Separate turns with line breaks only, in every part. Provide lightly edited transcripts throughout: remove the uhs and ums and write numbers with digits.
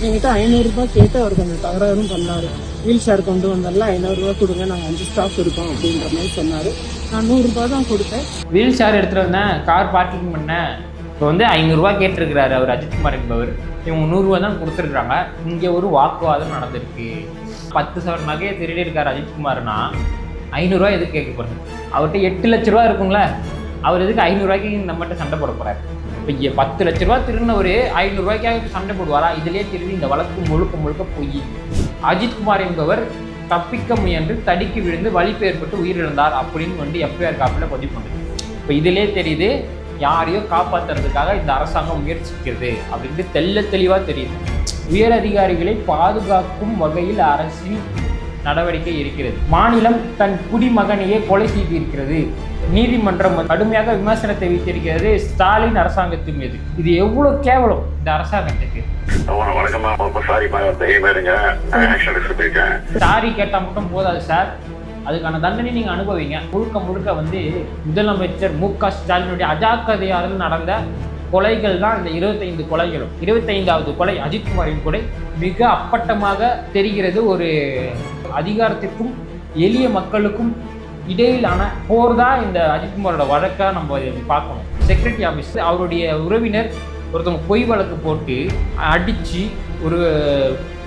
என்கிட்ட 500 ரூபாய் கேட்டு அவர் கொஞ்சம் தகராறும் பண்ணாரு. வீல் சேர் கொண்டு வந்தால 500 ரூபாய் கொடுங்க, நாங்கள் 5 ஸ்டாஃப் இருக்கோம் அப்படின்ற மாதிரி சொன்னாரு. நான் 100 ரூபாய் தான் கொடுத்தேன்.
வீல் சேர் எடுத்துட்டு வந்தேன், கார் பார்க்கிங் பண்ணேன். இப்போ வந்து 500 ரூபாய் கேட்டிருக்கிறாரு அவர் அஜித்குமார் என்பவர். இவங்க 100 ரூபா தான் கொடுத்துருக்காங்க. இங்கே ஒரு வாக்குவாதம் நடந்திருக்கு. 10 சவரன் நகையை திருடி இருக்காரு அஜித்குமார்னா 500 ரூபாய் எதுக்கு கேட்க போறாரு? அவர்கிட்ட 8 லட்ச ரூபா இருக்குங்களே, அவர் எதுக்கு 500 ரூபாய்க்கு நம்மகிட்ட சண்டை போட போறாரு? இப்போ 10 லட்ச ரூபா திருடின ஒரு 500 ரூபாய்க்காக சண்டை போடுவாரா? இதுலேயே திருடி இந்த வழக்கு முழுக்க போய் அஜித்குமார் என்பவர் தப்பிக்க முயன்று தடிக்கு விழுந்து வலிப்பு ஏற்பட்டு உயிரிழந்தார் அப்படின்னு வந்து எஃப்ஐஆர் காப்பில் பதிவு பண்ணுது. இப்போ இதிலே தெரியுது யாரையோ காப்பாற்றுறதுக்காக இந்த அரசாங்கம் முயற்சிக்கிறது அப்படின்ட்டு தெளிவாக தெரியுது. உயர் அதிகாரிகளை பாதுகாக்கும் வகையில் அரசின் நடவடிக்கை இருக்கிறது. மாநிலம் தன் குடிமகனையே கொலை செய்திருக்கிறது. நீதிமன்றம் கடுமையாக விமர்சனத்தை வைத்திருக்கிறது ஸ்டாலின் அரசாங்கத்தின் மீது. இது எவ்வளவு கேவலம் இந்த அரசாங்கத்துக்கு. சாரி கேட்டா மட்டும் போதாது சார், அதுக்கான தண்டனை நீங்க அனுபவிங்க. முழுக்க வந்து முதலமைச்சர் மு.க. ஸ்டாலினுடைய அஜாக்கிரதையால் நடந்த கொலைகள் தான் இந்த 25 கொலைகளும். 25வது கொலை அஜித்குமாரின் கொலை மிக அப்பட்டமாக தெரிகிறது. ஒரு அதிகாரத்திற்கும் எளிய மக்களுக்கும் இடையிலான போர் தான் இந்த அஜித்குமாரோட வழக்காக நம்ம பார்க்கணும். செக்ரட்டரி ஆஃபீஸ் அவருடைய உறவினர் ஒருத்தவங்க பொய் வழக்கு போட்டு அடித்து ஒரு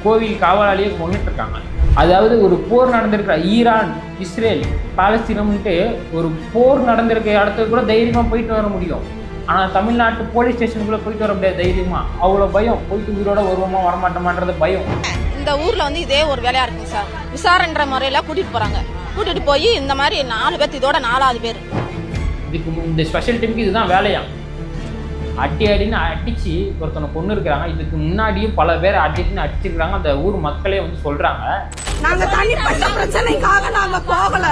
கோவில் காவலாளியை கொண்டுட்டு இருக்காங்க. அதாவது ஒரு போர் நடந்திருக்கிற ஈரான் இஸ்ரேல் பாலஸ்தீனம்ன்ட்டு ஒரு போர் நடந்திருக்க இடத்துக்கு கூட தைரியமாக போயிட்டு வர முடியும். ஆனால் தமிழ்நாட்டு போலீஸ் ஸ்டேஷனுக்குள்ளே போயிட்டு வர முடியாது தைரியமாக. அவ்வளோ பயம். போயிட்டு உயிரோட வருவோமா வரமாட்டோமான்றது பயம்.
இந்த ஊரில் வந்து இதே ஒரு வேலையாக இருக்குங்க சார். விசாரன்ற முறையில் கூட்டிகிட்டு போகிறாங்க. கூட்டிகிட்டு போய் இந்த மாதிரி 4 பேர், இதோட 4வது பேர்.
இதுக்கு இந்த ஸ்பெஷல் டீமுக்கு இதுதான் வேலையா? அடின்னு அடிச்சு ஒருத்தனை கொண்டு இருக்கிறாங்க. இதுக்கு முன்னாடியும் பல பேர் அடின்னு அடிச்சிருக்காங்க. அந்த ஊர் மக்களே வந்து சொல்றாங்க,
நாங்க தனிப்பட்ட பிரச்சனைக்காக நாங்க போகல,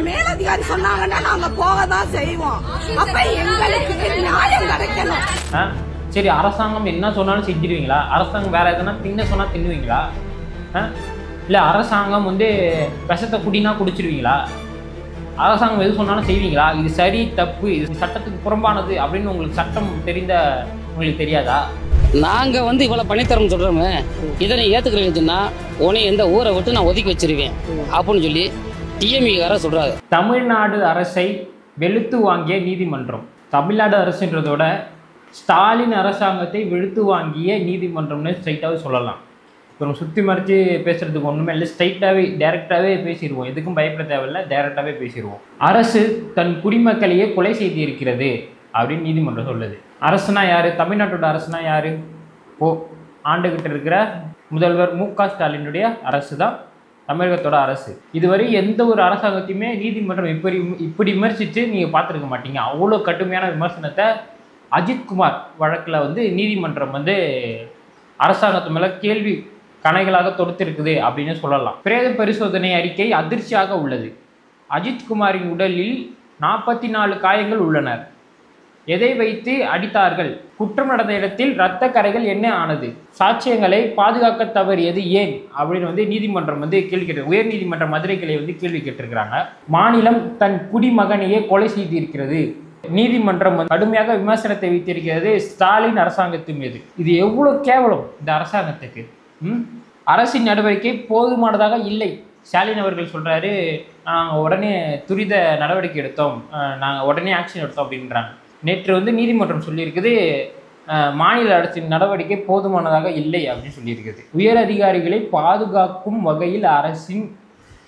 மேலதிகாரி சொன்னாங்கன்னா நாங்க போகதான் செய்வோம். அப்ப எங்களுக்கு நியாயம் கிடைக்கணும்.
சரி, அரசாங்கம் என்ன சொன்னாலும் செஞ்சிருவீங்களா? அரசாங்கம் வேற எதனா தின்ன சொன்னா தின்னுவீங்களா? இல்லை அரசாங்கம் வந்து விஷத்தை குடினா குடிச்சிருவீங்களா? அரசாங்கம் எது சொன்னாலும் செய்வீங்களா? இது சரி தப்பு, இது சட்டத்துக்கு புறம்பானது அப்படின்னு உங்களுக்கு சட்டம் உங்களுக்கு தெரியாதா?
நாங்க வந்து இவ்வளவு பணித்தரம் சொல்றோமே, இதை நீ ஏத்துக்கிறீங்கன்னா உன்னை எந்த ஊரை விட்டு நான் ஒதுக்கி வச்சிருவேன் அப்படின்னு சொல்லி டிஎம்இகார சொல்றாரு.
தமிழ்நாடு அரசை வெளுத்து வாங்கிய நீதிமன்றம். தமிழ்நாடு அரசுன்றதோட ஸ்டாலின் அரசாங்கத்தை வெளுத்து வாங்கிய நீதிமன்றம்னு ஸ்ட்ரைட்டாகவே சொல்லலாம். இப்போ சுற்றி மறைச்சி பேசுகிறதுக்கு ஒன்றுமே இல்லை. ஸ்ட்ரைட்டாகவே டைரெக்டாகவே பேசிடுவோம். எதுக்கும் பயப்பட தேவையில்லை, டைரெக்டாகவே பேசிடுவோம். அரசு தன் குடிமக்களையே கொலை செய்திருக்கிறது அப்படின்னு நீதிமன்றம் சொல்லுது. அரசுனா யார்? தமிழ்நாட்டோட அரசுனா யார்? ஆண்டுகிட்ட இருக்கிற முதல்வர் மு.க. ஸ்டாலினுடைய அரசு தான் தமிழகத்தோட அரசு. இதுவரை எந்த ஒரு அரசாங்கத்தையுமே நீதிமன்றம் இப்படி விமர்சித்து நீங்கள் பார்த்துருக்க மாட்டீங்க. அவ்வளோ கடுமையான விமர்சனத்தை அஜித்குமார் வழக்கில் வந்து நீதிமன்றம் வந்து அரசாங்கத்து மேலே கேள்வி கணைகளாக தொடுத்திருக்குது அப்படின்னு சொல்லலாம். பிரேத பரிசோதனை அறிக்கை அதிர்ச்சியாக உள்ளது. அஜித்குமாரின் உடலில் 44 காயங்கள் உள்ளனர். எதை வைத்து அடித்தார்கள்? குற்றம் நடந்த இடத்தில் இரத்த கரைகள் என்ன ஆனது? சாட்சியங்களை பாதுகாக்க தவறியது ஏன் அப்படின்னு வந்து நீதிமன்றம் வந்து கேள்வி கேட்டு, உயர் நீதிமன்ற மதுரை கிளை வந்து கேள்வி கேட்டிருக்கிறாங்க. மாநிலம் தன் குடிமகனையே கொலை செய்திருக்கிறது. நீதிமன்றம் கடுமையாக விமர்சனத்தை வைத்திருக்கிறது ஸ்டாலின் அரசாங்கத்தின் மீது. இது எவ்வளவு கேவலம் இந்த அரசாங்கத்துக்கு. அரசின் நடவடிக்கை போதுமானதாக இல்லை. ஸ்டாலின் அவர்கள் சொல்றாரு, நாங்கள் உடனே துரித நடவடிக்கை எடுத்தோம், நாங்கள் உடனே ஆக்ஷன் எடுத்தோம் அப்படின்றாங்க. நேற்று வந்து நீதிமன்றம் சொல்லியிருக்குது மாநில அரசின் நடவடிக்கை போதுமானதாக இல்லை அப்படின்னு சொல்லியிருக்குது. உயர் அதிகாரிகளை பாதுகாக்கும் வகையில் அரசின்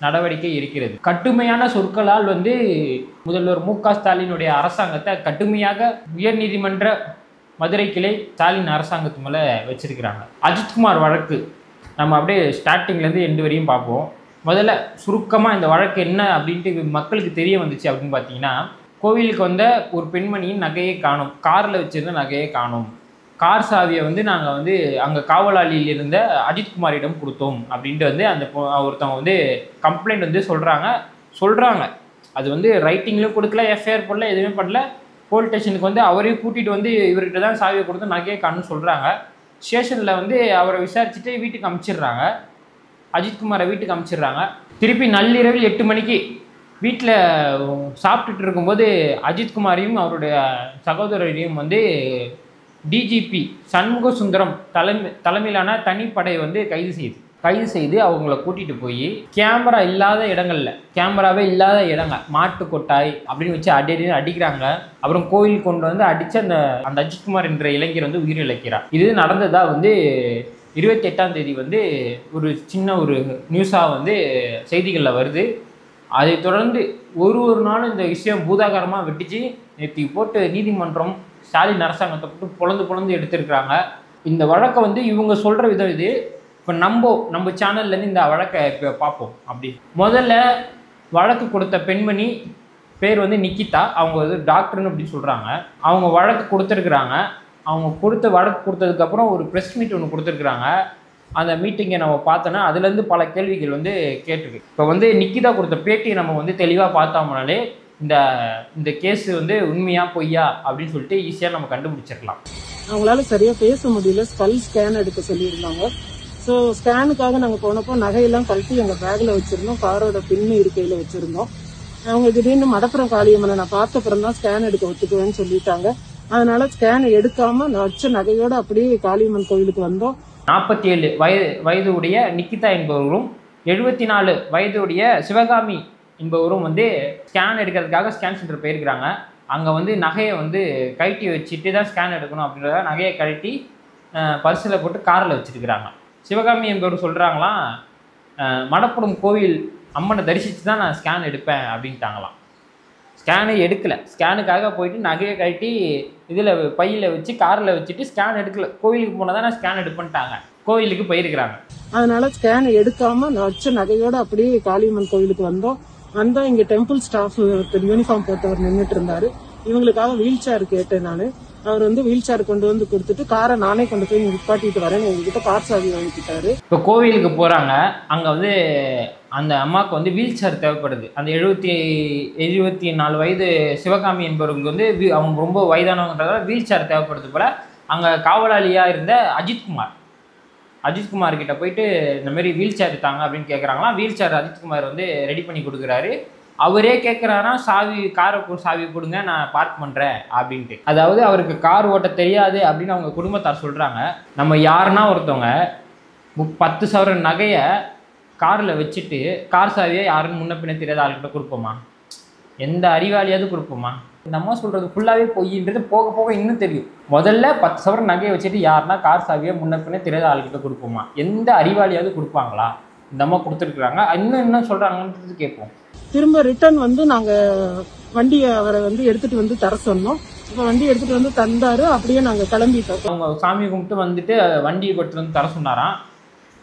நடவடிக்கை இருக்கிறது. கடுமையான சொற்களால் வந்து முதல்வர் மு.க. ஸ்டாலினுடைய அரசாங்கத்தை கடுமையாக உயர் நீதிமன்ற மதுரை கிளை ஸ்டாலின் அரசாங்கத்து மேலே வச்சிருக்கிறாங்க. அஜித்குமார் வழக்கு நம்ம அப்படியே ஸ்டார்டிங்லேருந்து எண்டு வரையும் பார்ப்போம். முதல்ல சுருக்கமாக இந்த வழக்கு என்ன அப்படின்ட்டு மக்களுக்கு தெரிய வந்துச்சு அப்படின்னு பார்த்தீங்கன்னா, கோவிலுக்கு வந்த ஒரு பெண்மணியின் நகையை காணும், காரில் வச்சுருந்த நகையை காணும். கார் சாவியை வந்து நாங்கள் வந்து அங்கே காவலாளியில் இருந்த அஜித்குமாரிடம் கொடுத்தோம் அப்படின்ட்டு வந்து அந்த ஒருத்தவங்க வந்து கம்ப்ளைண்ட் வந்து சொல்கிறாங்க. அது வந்து ரைட்டிங்லையும் கொடுக்கல, எஃப்ஐஆர் போடல, எதுவுமே பண்ணல. போலீஸ் ஸ்டேஷனுக்கு வந்து அவரையும் கூட்டிகிட்டு வந்து இவர்கிட்ட தான் சாவியை கொடுத்து நகையை காணுன்னு சொல்கிறாங்க. ஸ்டேஷனில் வந்து அவரை விசாரிச்சுட்டு வீட்டுக்கு அனுப்பிச்சிடுறாங்க. அஜித்குமாரை வீட்டுக்கு அனுப்பிச்சிடுறாங்க. திருப்பி நள்ளிரவில் 8 மணிக்கு வீட்டில் சாப்பிட்டுட்டு இருக்கும்போது அஜித்குமாரையும் அவருடைய சகோதரரையும் வந்து டிஜிபி சண்முக சுந்தரம் தலைமையிலான தனிப்படை வந்து கைது செய்து அவங்கள கூட்டிகிட்டு போய் கேமரா இல்லாத இடங்கள்ல, கேமராவே இல்லாத இடங்கள், மாட்டு கொட்டாய் அப்படின்னு வச்சு அடிக்கிறாங்க. அப்புறம் கோயில் கொண்டு வந்து அடித்து அந்த அஜித்குமார் என்ற இளைஞர் வந்து உயிரிழக்கிறார். இது நடந்ததா வந்து 28ஆம் தேதி வந்து ஒரு சின்ன ஒரு நியூஸாக வந்து செய்திகளில் வருது. அதை தொடர்ந்து ஒரு நாளும் இந்த விஷயம் பூதாகாரமாக வெட்டிச்சு. நேற்று போட்டு நீதிமன்றம் ஸ்டாலின் அரசாங்கத்தை போட்டு பொழந்து எடுத்திருக்கிறாங்க. இந்த வழக்கை வந்து இவங்க சொல்கிற விதம் இது. இப்போ நம்ம சேனல்லேருந்து இந்த வழக்கை இப்போ பார்ப்போம். அப்படி முதல்ல வழக்கு கொடுத்த பெண்மணி பேர் வந்து நிக்கிதா. அவங்க வந்து டாக்டர்னு அப்படி சொல்கிறாங்க. அவங்க வழக்கு கொடுத்துருக்குறாங்க. அவங்க வழக்கு கொடுத்ததுக்கப்புறம் ஒரு ப்ரெஸ் மீட் ஒன்று கொடுத்துருக்குறாங்க. அந்த மீட்டிங்கை நம்ம பார்த்தோன்னா அதுலேருந்து பல கேள்விகள் வந்து கேட்டிருக்கு. இப்போ வந்து நிக்கிதா கொடுத்த பேட்டியை நம்ம வந்து தெளிவாக பார்த்தோம்னாலே இந்த கேஸ் வந்து உண்மையா பொய்யா அப்படின்னு சொல்லிட்டு ஈஸியாக நம்ம கண்டுபிடிச்சிடலாம்.
அவங்களால சரியாக பேச முடியல. ஸ்கல் ஸ்கேன் எடுக்க சொல்லியிருந்தாங்க. ஸோ ஸ்கேனுக்காக நாங்கள் போனப்போ நகையெல்லாம் கழட்டி எங்கள் பேக்கில் வச்சுருந்தோம். காரோட பின்னு இருக்கையில் வச்சுருந்தோம். அவங்க திடீர்னு மடப்புறம் காளியம்மனை நான் பார்த்தப்புறம் தான் ஸ்கேன் எடுக்க ஒத்துக்குவேன்னு சொல்லிட்டாங்க. அதனால ஸ்கேன் எடுக்காம நான் வச்ச நகையோட அப்படியே காளியம்மன் கோவிலுக்கு வந்தோம்.
47 வயதுடைய நிக்கிதா என்பவரும் 74 வயதுடைய சிவகாமி என்பவரும் வந்து ஸ்கேன் எடுக்கிறதுக்காக ஸ்கேன் சென்டர் போயிருக்கிறாங்க. அங்கே வந்து நகையை வந்து கழட்டி வச்சுட்டு தான் ஸ்கேன் எடுக்கணும் அப்படின்றத நகையை கழட்டி பர்ஸில் போட்டு காரில் வச்சுருக்கிறாங்க. சிவகாமி என்பவர் சொல்கிறாங்களாம், மடப்புறம் கோவில் அம்மனை தரிசித்து தான் நான் ஸ்கேன் எடுப்பேன் அப்படின்ட்டாங்களாம். ஸ்கேனு எடுக்கலை. ஸ்கேனுக்காக போயிட்டு நகையை கழட்டி இதில் பையில் வச்சு காரில் வச்சுட்டு ஸ்கேன் எடுக்கலை. கோவிலுக்கு போனால் தான் ஸ்கேன் எடுப்பேன்ட்டாங்க. கோவிலுக்கு போயிருக்கிறாங்க.
அதனால ஸ்கேன் எடுக்காம நான் வச்ச நகையோட அப்படியே காளியம்மன் கோவிலுக்கு வந்தோம். இங்கே டெம்பிள் ஸ்டாஃப் யூனிஃபார்ம் போட்டவர் நின்றுட்டு இருந்தாரு. இவங்களுக்காக வீல் சேர் கேட்டேன் நான். அவர் வந்து வீல் சேர் கொண்டு வந்து கொடுத்துட்டு காரை நானே கொண்டு போய் நிப்பாட்டிட்டு வரேன், எங்ககிட்ட கார் சாவி வாங்கிக்கிட்டாரு.
இப்போ கோவிலுக்கு போகிறாங்க. அங்கே வந்து அந்த அம்மாவுக்கு வந்து வீல் சேர் தேவைப்படுது. அந்த 74 வயது சிவகாமி என்பவருக்கு வந்து அவங்க ரொம்ப வயதானவங்கன்றதால வீல் சேர் தேவைப்படுது போல். அங்கே காவலாளியாக இருந்த அஜித்குமார் கிட்ட போயிட்டு இந்த மாதிரி வீல் சேர் தாங்க அப்படின்னு கேட்குறாங்களாம். வீல் சேர் அஜித்குமார் வந்து ரெடி பண்ணி கொடுக்குறாரு. அவரே கேட்குறாரா, காரை சாவி கொடுங்க, நான் பார்க் பண்ணுறேன் அப்படின்ட்டு. அதாவது அவருக்கு கார் ஓட்ட தெரியாது அப்படின்னு அவங்க குடும்பத்தார் சொல்கிறாங்க. நம்ம யாருன்னா ஒருத்தவங்க 10 சவரன் நகையை காரில் வச்சுட்டு கார் சாவியை யாருன்னு முன்ன பின்ன தெரியாத ஆளுக்கிட்ட கொடுப்போமா? எந்த அறிவாளியாவது கொடுப்போமா? இந்த அம்மா சொல்கிறது ஃபுல்லாகவே பொய்ன்றது போக போக இன்னும் தெரியும். முதல்ல 10 சவரன் நகையை வச்சுட்டு யாருன்னா கார் சாவியை முன்ன பின்ன தெரியாத ஆளுக்கிட்ட கொடுப்போமா? எந்த அறிவாளியாவது கொடுப்பாங்களா? இந்த அம்மா கொடுத்துருக்குறாங்க. இன்னும் என்ன சொல்கிறாங்கன்றது கேட்போம்.
திரும்ப ரிட்டர்ன் வந்து நாங்க வண்டியை அவரை வந்து எடுத்துட்டு வந்து தர சொன்னோம். இப்போ வண்டி எடுத்துட்டு வந்து தந்தாரு. அப்படியே நாங்க கிளம்பிட்டோம்.
அவங்க சாமி கும்பிட்டு வந்துட்டு வண்டியை கொடுத்துட்டு வந்து தர சொன்னாராம்.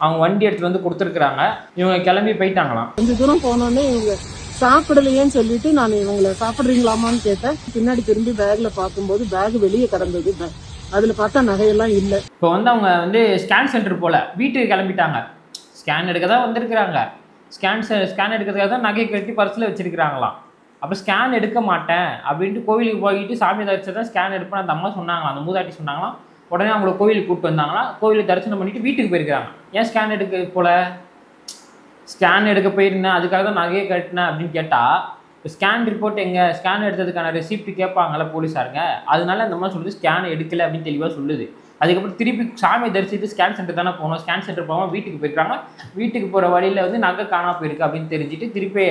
அவங்க வண்டி எடுத்துட்டு வந்து கொடுத்துருக்குறாங்க. இவங்க கிளம்பி போயிட்டாங்களாம்.
கொஞ்சம் தூரம் போனோடனே இவங்க சாப்பிடலையேன்னு சொல்லிட்டு நான் இவங்களை சாப்பிட்றீங்களாமான்னு கேட்டேன். பின்னாடி திரும்பி பேக்ல பார்க்கும்போது பேக் வெளியே கிடந்தது. அதுல பார்த்தா நகையெல்லாம் இல்லை.
இப்போ வந்து அவங்க வந்து ஸ்கேன் சென்டர் போல வீட்டுக்கு கிளம்பிட்டாங்க. ஸ்கேன் எடுக்க தான் வந்திருக்கிறாங்க. ஸ்கேன் எடுக்கிறதுக்காக தான் நகை கட்டி பர்ஸில் வச்சிருக்கிறாங்களாம். அப்போ ஸ்கேன் எடுக்க மாட்டேன் அப்படின்ட்டு கோவிலுக்கு போயிட்டு சாமி தரிசனம் தான் ஸ்கேன் எடுப்பேன் அந்த அம்மா சொன்னாங்களாம். அந்த மூதாட்டி சொன்னாங்களாம். உடனே அவங்கள கோவிலுக்கு கூப்பிட்டு வந்தாங்களாம். கோவிலுக்கு தரிசனம் பண்ணிட்டு வீட்டுக்கு போயிருக்கிறாங்க. ஏன் ஸ்கேன் எடுக்க போல? ஸ்கேன் எடுக்க போயிருந்தேன், அதுக்காக தான் நகையை கட்டினேன் அப்படின்னு கேட்டால் ஸ்கேன் ரிப்போர்ட் எங்கே? ஸ்கேன் எடுத்ததுக்கான ரெசிப்ட் கேட்பாங்கல்ல போலீஸாருங்க. அதனால அந்த மாதிரி சொல்லுது ஸ்கேன் எடுக்கலை அப்படின்னு தெளிவாக சொல்லுது. அதுக்கப்புறம் திருப்பி சாமியை தரிசிட்டு ஸ்கேன் சென்டர் தானே போகணும். ஸ்கேன் சென்டர் போகாமல் வீட்டுக்கு போயிருக்காங்க. வீட்டுக்கு போகிற வழியில் வந்து நகை காணாமல் போயிருக்கு அப்படின்னு தெரிஞ்சுட்டு திருப்பி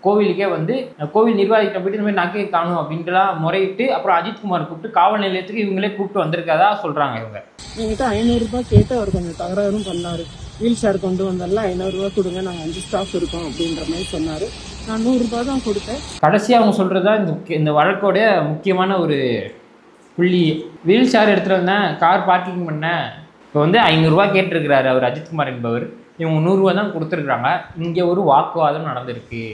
கோவிலுக்கே வந்து கோவில் நிர்வாகிகிட்ட போயிட்டு இந்த மாதிரி நகையை காணும் அப்படின்ட்டுலாம் முறையிட்டு அப்புறம் அஜித்குமார் கூப்பிட்டு காவல் நிலையத்துக்கு இவங்களே கூப்பிட்டு வந்திருக்காதா சொல்கிறாங்க. இவங்க
என்கிட்ட 500 ரூபாய் கேட்டு அவர் கொஞ்சம் தகராறும் பண்ணாரு. வீல் சேர் கொண்டு வந்தால 500 ரூபாய் கொடுங்க, நாங்கள் 5 ஸ்டாஃப் இருக்கோம் அப்படின்ற மாதிரி சொன்னார். நான் 100 ரூபாய் தான் கொடுத்தேன்.
கடைசியாக அவங்க சொல்கிறது தான் இந்த வழக்கோடைய முக்கியமான ஒரு புள்ளி. வீல் சேர் எடுத்துகிட்டு வந்தேன், கார் பார்க்கிங் பண்ணேன். இப்போ வந்து 500 ரூபா கேட்டிருக்கிறாரு அவர் அஜித்குமார் என்பவர். இவங்க 100 ரூபா தான் கொடுத்துருக்குறாங்க. இங்கே ஒரு வாக்குவாதம் நடந்திருக்கு.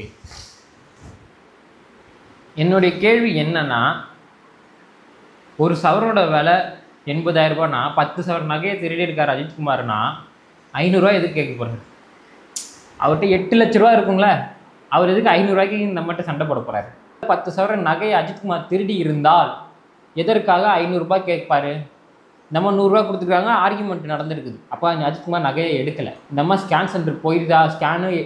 என்னுடைய கேள்வி என்னன்னா, ஒரு சவரோட விலை 80,000 ரூபாய்னா 10 சவர் நகையை திருடி இருக்கார் அஜித்குமார்னா 500 ரூபா எதுக்கு கேட்க போகிறார்? அவர்கிட்ட 8 லட்ச ரூபா இருக்குங்களே, அவர் எதுக்கு 500 ரூபாய்க்கு நம்மகிட்ட சண்டை போட போகிறாரு? 10 சவரன் நகையை அஜித்குமார் திருடி இருந்தால் எதற்காக 500 ரூபாய் கேட்பாரு? நம்ம 100 ரூபா கொடுத்துருக்காங்க, ஆர்கியூமெண்ட் நடந்துருக்குது. அப்போ அஜித்குமார் நகையை எடுக்கலை. இந்த அம்மா ஸ்கேன் சென்டர் போயிருந்தா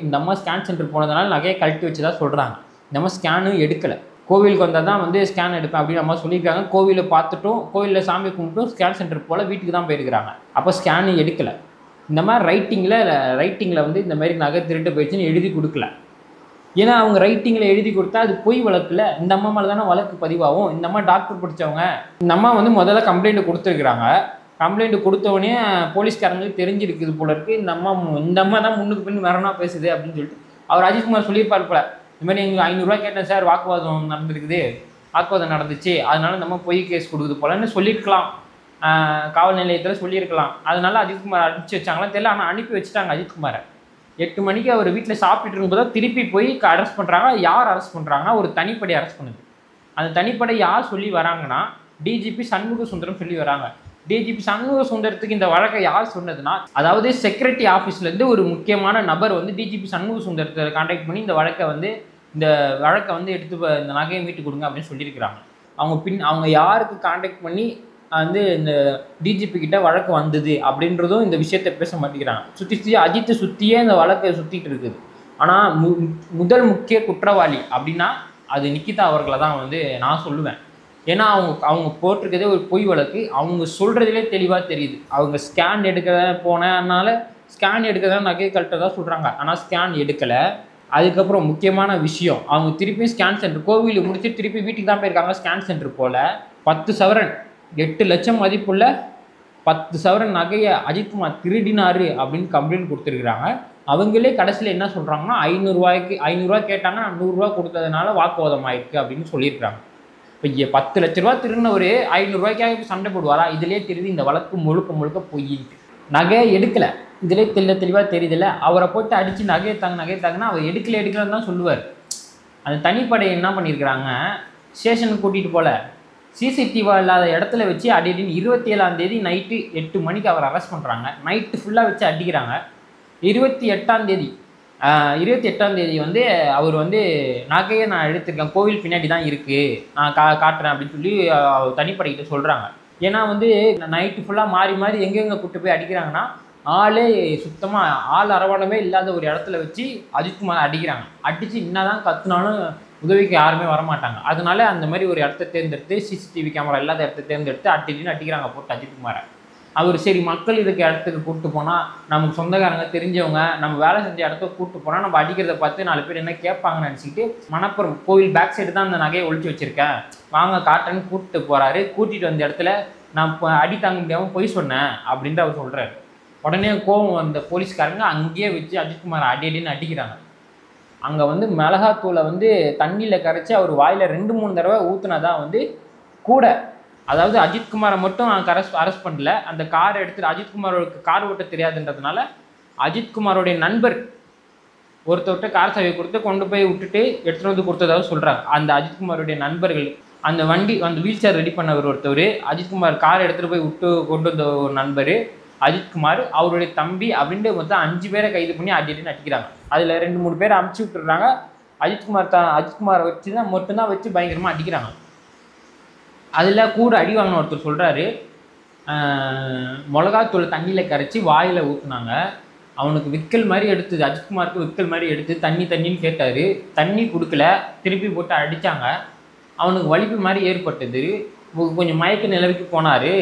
இந்த அம்மா ஸ்கேன் சென்டர் போனதுனால நகையை கழட்டி வச்சுதான் சொல்கிறாங்க. இந்த அம்மா ஸ்கேனும் எடுக்கலை. கோவிலுக்கு வந்தால் தான் வந்து ஸ்கேன் எடுப்பேன் அப்படின்னு அம்மா சொல்லியிருக்காங்க. கோவிலில் பார்த்துட்டும் கோவிலில் சாமி கும்பிட்டும் ஸ்கேன் சென்டர் போல் வீட்டுக்கு தான் போயிருக்கிறாங்க. அப்போ ஸ்கேனு எடுக்கலை. இந்த மாதிரி ரைட்டிங்கில் வந்து இந்த மாதிரி நகை திருட்டு போயிடுச்சுன்னு எழுதி கொடுக்கல. ஏன்னா அவங்க ரைட்டிங்கில் எழுதி கொடுத்தா அது பொய் வழக்கில் இந்த அம்மா மேலே தானே வழக்கு பதிவாகும். இந்த அம்மா டாக்டர் படித்தவங்க. இந்த அம்மா வந்து முதல்ல கம்ப்ளைண்ட் கொடுத்துருக்குறாங்க. கம்ப்ளைண்ட் கொடுத்தவொடனே போலீஸ்காரங்களுக்கு தெரிஞ்சிருக்குது போல இருக்குது. இந்த அம்மா தான் முன்னுக்கு பின் வரனா பேசுது அப்படின்னு சொல்லிட்டு அவர் அஜித்குமார் சொல்லியிருப்பார் போல. இந்த மாதிரி எங்களுக்கு 500 ரூபா கேட்டேன் சார், வாக்குவாதம் நடந்துச்சு, அதனால இந்த அம்மா பொய் கேஸ் கொடுக்குது போலன்னு சொல்லியிருக்கலாம். காவல் நிலையத்தில் சொல்லியிருக்கலாம். அதனால அஜித்குமார் அனுப்பிச்சி வச்சாங்களாம் தெரியல. ஆனால் அனுப்பி வச்சுட்டாங்க அஜித்குமாரை. 8 மணிக்கு அவர் வீட்டில் சாப்பிட்டு இருக்கும்போது தான் திருப்பி போய் அரெஸ்ட் பண்ணுறாங்க. யார் அரெஸ்ட் பண்ணுறாங்கன்னா ஒரு தனிப்படை அரெஸ்ட் பண்ணுது. அந்த தனிப்படை யார் சொல்லி வராங்கன்னா டிஜிபி சண்முக சுந்தரம் சொல்லி வராங்க. டிஜிபி சண்முக சுந்தரத்துக்கு இந்த வழக்கை யார் சொன்னதுன்னா, அதாவது செக்ரட்டரி ஆஃபீஸ்லேருந்து ஒரு முக்கியமான நபர் வந்து டிஜிபி சண்முக சுந்தரத்தை கான்டாக்ட் பண்ணி இந்த வழக்கை வந்து எடுத்து இந்த நகையை மீட்டு கொடுங்க அப்படின்னு சொல்லியிருக்கிறாங்க. அவங்க யாருக்கு கான்டாக்ட் பண்ணி வந்து இந்த டிஜிபி கிட்ட வழக்கு வந்தது அப்படின்றதும் இந்த விஷயத்தை பேச மாட்டேங்கிறாங்க. சுற்றி அஜித்தை சுற்றியே இந்த வழக்கை சுற்றிட்டு இருக்குது. ஆனால் முதல் முக்கிய குற்றவாளி அப்படின்னா அது நிக்கிதா அவர்களை தான் வந்து நான் சொல்லுவேன். ஏன்னா அவங்க போட்டிருக்கதே ஒரு பொய் வழக்கு. அவங்க சொல்கிறதுலே தெளிவாக தெரியுது. அவங்க ஸ்கேன் போனதுனால ஸ்கேன் எடுக்கிறதா நகை கழட்டதான் சொல்கிறாங்க. ஆனால் ஸ்கேன் எடுக்கலை. அதுக்கப்புறம் முக்கியமான விஷயம், அவங்க திருப்பியும் ஸ்கேன் சென்டர் கோவிலில் முடிச்சு திருப்பி வீட்டுக்கு தான் போயிருக்காங்க. ஸ்கேன் சென்டர் போல் 10 சவரன் 8 லட்சம் மதிப்புள்ள 10 சவரன் நகையை அஜித்குமார் திருடினாரு அப்படின்னு கம்ப்ளைண்ட் கொடுத்துருக்குறாங்க. அவங்களே கடைசியில் என்ன சொல்கிறாங்கன்னா 500 ரூபா கேட்டாங்க, 100 ரூபா கொடுத்ததுனால வாக்குவாதம் ஆயிருக்கு அப்படின்னு சொல்லியிருக்காங்க. இப்போ 10 லட்ச ரூபா திருடினவர் 500 ரூபாய்க்காக சண்டை போடுவாரா? இதிலே தெரியுது இந்த வழக்கு முழுக்க பொய்யின்ட்டு. நகை எடுக்கலை, இதிலே தெளிவாக தெரியுதில்ல. அவரை போட்டு அடித்து நகையை தாங்கன்னா அவர் எடுக்கலன்னு தான் சொல்லுவார். அந்த தனிப்படை என்ன பண்ணியிருக்கிறாங்க, ஸ்டேஷனுக்கு கூட்டிகிட்டு போல சிசிடிவி இல்லாத இடத்துல வச்சு அடின்னு 27ஆம் தேதி நைட்டு 8 மணிக்கு அவர் அரெஸ்ட் பண்ணுறாங்க. நைட்டு ஃபுல்லாக வச்சு அடிக்கிறாங்க. 28ஆம் தேதி வந்து அவர் வந்து நகையை நான் எடுத்திருக்கேன், கோவில் பின்னாடி தான் இருக்குது, நான் காட்டுறேன் அப்படின்னு சொல்லி தனிப்படைக்கிட்ட சொல்கிறாங்க. ஏன்னா வந்து நைட்டு ஃபுல்லாக மாறி எங்கெங்கே கூப்பிட்டு போய் அடிக்கிறாங்கன்னா சுத்தமாக ஆள் அரவணமே இல்லாத ஒரு இடத்துல வச்சு அஜித்குமார் அடிக்கிறாங்க. அடித்து என்னதான் கத்துனாலும் உதவிக்கு யாருமே வரமாட்டாங்க. அதனால அந்த மாதிரி ஒரு இடத்த தேர்ந்தெடுத்து சிசிடிவி கேமரா இல்லாத இடத்த தேர்ந்தெடுத்து அடிக்கிறாங்க போட்டு அஜித்குமாரை. அவர் சரி மக்கள் இருக்க இடத்துக்கு கூப்பிட்டு போனால் நமக்கு சொந்தக்காரங்க தெரிஞ்சவங்க நம்ம வேலை செஞ்ச இடத்துக்கு கூப்பிட்டு போனால் நம்ம அடிக்கிறத பார்த்து 4 பேர் என்ன கேட்பாங்கன்னு நினச்சிக்கிட்டு மணப்புறம் கோவில் பேக் சைடு தான் அந்த நகையை ஒழிச்சு வச்சுருக்கேன், வாங்க காட்டுறேன்னு கூப்பிட்டு போகிறாரு. கூட்டிகிட்டு வந்த இடத்துல நான் அடி தாங்க முடியாமல் பொய் சொன்னேன் அப்படின்ட்டு அவர் சொல்கிறாரு. உடனே கோவம் வந்த போலீஸ்காரங்க அங்கேயே வச்சு அஜித்குமார் அடின்னு அடிக்கிறாங்க. அங்கே வந்து மிளகாத்தூளை வந்து தண்ணியில் கரைச்சி அவர் வாயில் 2-3 தடவை ஊற்றுனதான் வந்து கூட, அதாவது அஜித்குமாரை மட்டும் அரெஸ்ட் பண்ணல, அந்த காரை எடுத்துட்டு அஜித்குமாரோட கார் ஓட்ட தெரியாதுன்றதுனால அஜித்குமாரோடைய நண்பர் ஒருத்தர்கிட்ட கார் சாவியை கொடுத்து கொண்டு போய் விட்டுட்டு எடுத்துகிட்டு வந்து கொடுத்ததாக சொல்கிறாங்க. அந்த அஜித்குமாரோடைய நண்பர்கள் அந்த வீல் சேர் ரெடி பண்ணவர் ஒருத்தவர், அஜித்குமார் காரை எடுத்துகிட்டு போய் கொண்டு வந்த ஒரு நண்பர், அஜித்குமார் அவருடைய தம்பி அப்படின்ட்டு மொத்தம் 5 பேரை கைது பண்ணி அடின்னு அடிக்கிறாங்க. அதில் 2-3 பேரை அமுச்சு விட்டுறாங்க. அஜித்குமாரை வச்சு தான் மட்டும்தான் வச்சு பயங்கரமாக அடிக்கிறாங்க. அதில் கூட அடி வாங்கின ஒருத்தர் சொல்கிறாரு, மிளகாத்தூள் தண்ணியில் கரைச்சி வாயில் ஊற்றுனாங்க, அவனுக்கு விக்கல் மாதிரி எடுத்தது, அஜித்குமாருக்கு விக்கல் மாதிரி எடுத்து தண்ணின்னு கேட்டார், தண்ணி கொடுக்கல, திருப்பி போட்டு அடித்தாங்க, அவனுக்கு வலிப்பு மாதிரி ஏற்பட்டது, கொஞ்சம் மயக்க நிலவுக்கு போனார்.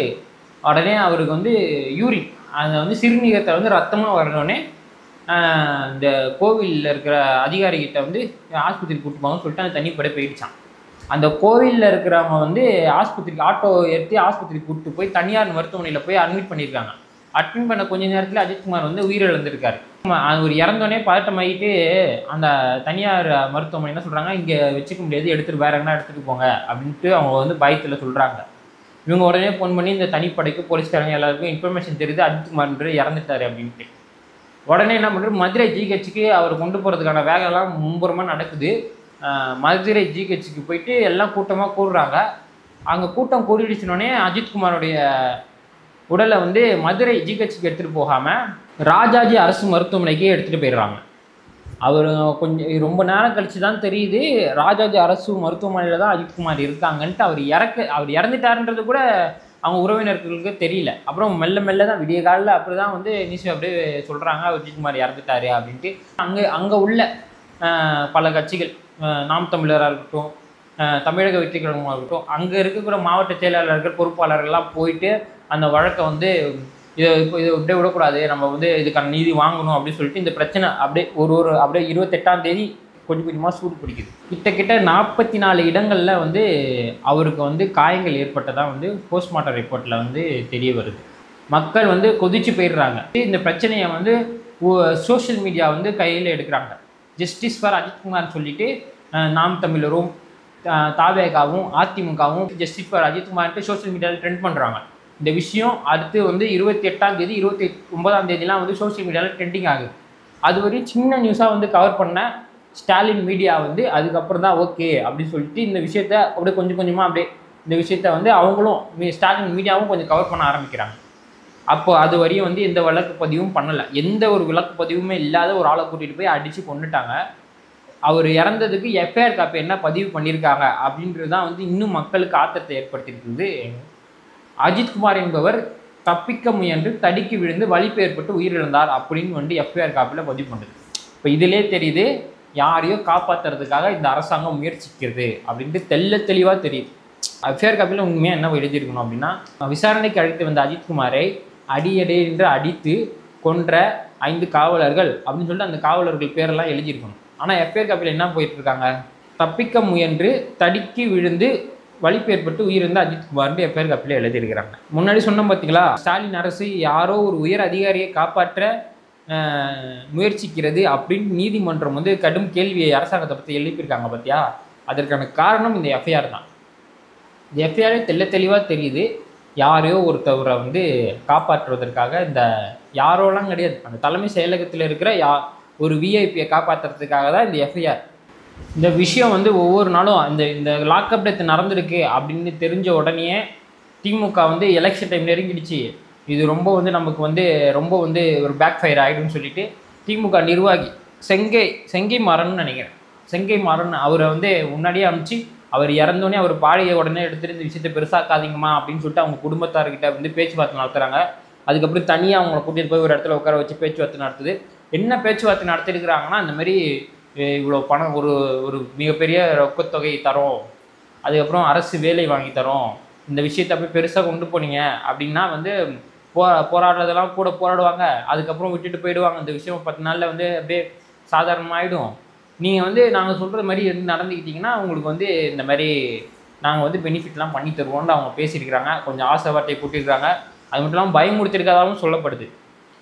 உடனே அவருக்கு வந்து யூரின் அதை வந்து சிறுநீரத்தை வந்து ரத்தமாக வரணுன்னே இந்த கோவிலில் இருக்கிற அதிகாரிகிட்ட வந்து ஆஸ்பத்திரிக்கு கூப்பிட்டு போவாங்கன்னு சொல்லிட்டு அந்த தண்ணிப்படை போயிடுச்சான். அந்த கோவிலில் இருக்கிறவங்க வந்து ஆஸ்பத்திரிக்கு ஆட்டோ ஏற்றி ஆஸ்பத்திரிக்கு கூப்பிட்டு போய் தனியார் மருத்துவமனையில் போய் அட்மிட் பண்ணியிருக்காங்க. அட்மிட் பண்ண கொஞ்ச நேரத்தில் அஜித்குமார் வந்து உயிரிழந்திருக்காரு. அவர் இறந்தோடனே பதட்டமாகிட்டு அந்த தனியார் மருத்துவமனை என்ன சொல்கிறாங்க, இங்கே வச்சுக்க முடியாது, எடுத்துகிட்டு வேறு எங்கன்னா எடுத்துகிட்டு போங்க அப்படின்ட்டு அவங்க வந்து பயத்தில் சொல்கிறாங்க. இவங்க உடனே ஃபோன் பண்ணி இந்த தனிப்படைக்கு போலீஸ்காரங்க எல்லாருக்கும் இன்ஃபர்மேஷன் தெரியுது அஜித்குமார் இறந்துட்டார் அப்படின்ட்டு. உடனே என்ன பண்ணுறது, மதுரை ஜிஹெச்சுக்கு அவர் கொண்டு போகிறதுக்கான வேலைலாம் மும்புறமாக நடக்குது. மதுரை ஜிஹெச்சுக்கு போயிட்டு எல்லாம் கூட்டமாக கூடுறாங்க. அங்கே கூட்டம் கூடிடுச்சினோடனே அஜித்குமாரோடைய உடலை வந்து மதுரை ஜிஹெச்சுக்கு எடுத்துகிட்டு போகாமல் ராஜாஜி அரசு மருத்துவமனைக்கே எடுத்துகிட்டு போயிடுறாங்க. அவர் கொஞ்சம் ரொம்ப நேரம் கழித்து தான் தெரியுது ராஜாஜி அரசு மருத்துவமனையில் தான் அஜித்குமார் இருக்காங்கன்ட்டு. அவர் இறந்துட்டாருன்றது கூட அவங்க உறவினர்களுக்கு தெரியல. அப்புறம் மெல்ல தான் விடிய காலில் அப்படி தான் வந்து நியூஸ் அப்படியே சொல்கிறாங்க அஜித்குமார் இறந்துட்டாரு அப்படின்ட்டு. அங்கே உள்ள பல கட்சிகள், நாம் தமிழராக இருக்கட்டும், தமிழக வெற்றி கழகமாகட்டும், அங்கே இருக்கக்கூடிய மாவட்ட செயலாளர்கள் பொறுப்பாளர்கள்லாம் போயிட்டு அந்த வழக்கை வந்து இதை இப்படியே விடக்கூடாது, நம்ம வந்து இதுக்கான நீதி வாங்கணும் அப்படின்னு சொல்லிட்டு இந்த பிரச்சனை அப்படியே அப்படியே 28ஆம் தேதி கொஞ்சம் கொஞ்சமாக சூடு பிடிக்குது. கிட்டத்தட்ட 44 இடங்களில் வந்து அவருக்கு வந்து காயங்கள் ஏற்பட்டதாக வந்து போஸ்ட்மார்ட்டம் ரிப்போர்ட்டில் வந்து தெரிய வருது. மக்கள் வந்து கொதிச்சு போயிடுறாங்க. இந்த பிரச்சனையை வந்து சோஷியல் மீடியா வந்து கையில் எடுக்கிறாங்க. ஜஸ்டிஸ் ஃபார் அஜித்குமார்னு சொல்லிட்டு நாம் தமிழரும் தாவேகாவும் அதிமுகவும் ஜஸ்டிஸ் ஃபார் அஜித்குமார்ட்டு சோஷியல் மீடியாவில் ட்ரெண்ட் பண்ணுறாங்க. இந்த விஷயம் அடுத்து வந்து 28ஆம் தேதி 29ஆம் தேதிலாம் வந்து சோஷியல் மீடியாவில் ட்ரெண்டிங் ஆகுது. அது வரையும் சின்ன நியூஸாக வந்து கவர் பண்ண ஸ்டாலின் மீடியா வந்து அதுக்கப்புறம் தான் ஓகே அப்படின்னு சொல்லிட்டு இந்த விஷயத்த அப்படியே கொஞ்சம் கொஞ்சமாக அப்படியே இந்த விஷயத்த வந்து அவங்களும் ஸ்டாலின் மீடியாவும் கொஞ்சம் கவர் பண்ண ஆரம்பிக்கிறாங்க. அப்போ அது வரையும் வந்து எந்த வழக்கு பதிவும் பண்ணலை. எந்த ஒரு விளக்கு பதிவுமே இல்லாத ஒரு ஆளை கூட்டிகிட்டு போய் அடித்து கொண்டுட்டாங்க. அவர் இறந்ததுக்கு எஃப்ஐஆர் காப்பி என்ன பதிவு பண்ணியிருக்காங்க அப்படின்றது தான் வந்து இன்னும் மக்களுக்கு ஆத்திரத்தை ஏற்படுத்தியிருக்குது. அஜித்குமார் என்பவர் தப்பிக்க முயன்று தடுக்கி விழுந்து வலிப்பு ஏற்பட்டு உயிரிழந்தார் அப்படின்னு வந்து எஃப்ஐஆர் காப்பியில் பதிவு பண்ணுது. இப்போ இதிலே தெரியுது யாரையோ காப்பாற்றுறதுக்காக இந்த அரசாங்கம் முயற்சிக்கிறது அப்படின்ட்டு தெளிவாக தெரியுது. எஃப்ஐஆர் காப்பியில் உண்மையாக என்ன எழுதியிருக்கணும் அப்படின்னா, விசாரணைக்கு அழைத்து வந்த அஜித்குமாரை அடியடே என்று அடித்து கொன்ற 5 காவலர்கள் அப்படின்னு சொல்லிட்டு அந்த காவலர்கள் பேரெல்லாம் எழுதியிருக்கணும். ஆனால் எஃப்ஐஆர் காப்பியில் என்ன போயிட்டு இருக்காங்க, தப்பிக்க முயன்று தடுக்கி விழுந்து வலிப்பு ஏற்பட்டு உயிரிழந்த அஜித்குமார்னு எஃப்ஐஆர் காப்பியில் எழுதியிருக்கிறாங்க. முன்னாடி சொன்னோம் பார்த்தீங்களா, ஸ்டாலின் அரசு யாரோ ஒரு உயர் அதிகாரியை காப்பாற்ற முயற்சிக்கிறது அப்படின்னு நீதிமன்றம் வந்து கடும் கேள்வியை அரசாங்கத்தை பற்றி எழுப்பியிருக்காங்க பார்த்தியா. அதற்கான காரணம் இந்த எஃப்ஐஆர் தான். இந்த எஃப்ஐஆரே தெளிவாக தெரியுது யாரையோ ஒருத்தவரை வந்து காப்பாற்றுவதற்காக, இந்த யாரோலாம் கிடையாது, அந்த தலைமை செயலகத்தில் இருக்கிற ஒரு விஐபியை காப்பாற்றுறதுக்காக தான் இந்த எஃப்ஐஆர். இந்த விஷயம் வந்து ஒவ்வொரு நாளும் இந்த லாக்அப் டெத் நடந்திருக்கு அப்படின்னு தெரிஞ்ச உடனே திமுக வந்து எலெக்ஷன் டைம் நெருங்கிடுச்சு, இது ரொம்ப வந்து நமக்கு வந்து ரொம்ப வந்து ஒரு பேக் ஃபயர் ஆகிடும்னு சொல்லிட்டு திமுக நிர்வாகி செங்கை மாறன்னு நினைக்கிறேன், செங்கை மாறன் அவரை வந்து முன்னாடியே அனுப்பிச்சு அவர் இறந்தோடனே அவர் பாடிய உடனே எடுத்துகிட்டு இந்த விஷயத்தை பெருசாக்காதீங்கம்மா அப்படின்னு சொல்லிட்டு அவங்க குடும்பத்தார்கிட்ட வந்து பேச்சுவார்த்தை நடத்துகிறாங்க. அதுக்கப்புறம் தனியாக அவங்கள கூட்டிகிட்டு போய் ஒரு இடத்துல உட்கார வச்சு பேச்சுவார்த்தை நடத்துது. என்ன பேச்சுவார்த்தை நடத்திருக்கிறாங்கன்னா, இந்த மாதிரி இவ்வளோ பணம் ஒரு மிகப்பெரிய ரொக்கத்தொகை தரோம், அதுக்கப்புறம் அரசு வேலை வாங்கி தரோம், இந்த விஷயத்தை அப்படியே பெருசாக கொண்டு போனீங்க அப்படின்னா வந்து போராடுறதெல்லாம் கூட போராடுவாங்க, அதுக்கப்புறம் விட்டுட்டு போயிடுவாங்க. இந்த விஷயம் 10 நாளில் வந்து அப்படியே சாதாரணமாகிடும். நீங்கள் வந்து நாங்கள் சொல்கிற மாதிரி நடந்துக்கிட்டிங்கன்னா உங்களுக்கு வந்து இந்த மாதிரி நாங்கள் வந்து பெனிஃபிட்லாம் பண்ணி தருவோம்னு அவங்க பேசியிருக்கிறாங்க. கொஞ்சம் ஆசை வார்த்தையை கூட்டியிருக்காங்க. அது மட்டும் இல்லாமல் பயமுறுத்திருக்காதாகவும் சொல்லப்படுது.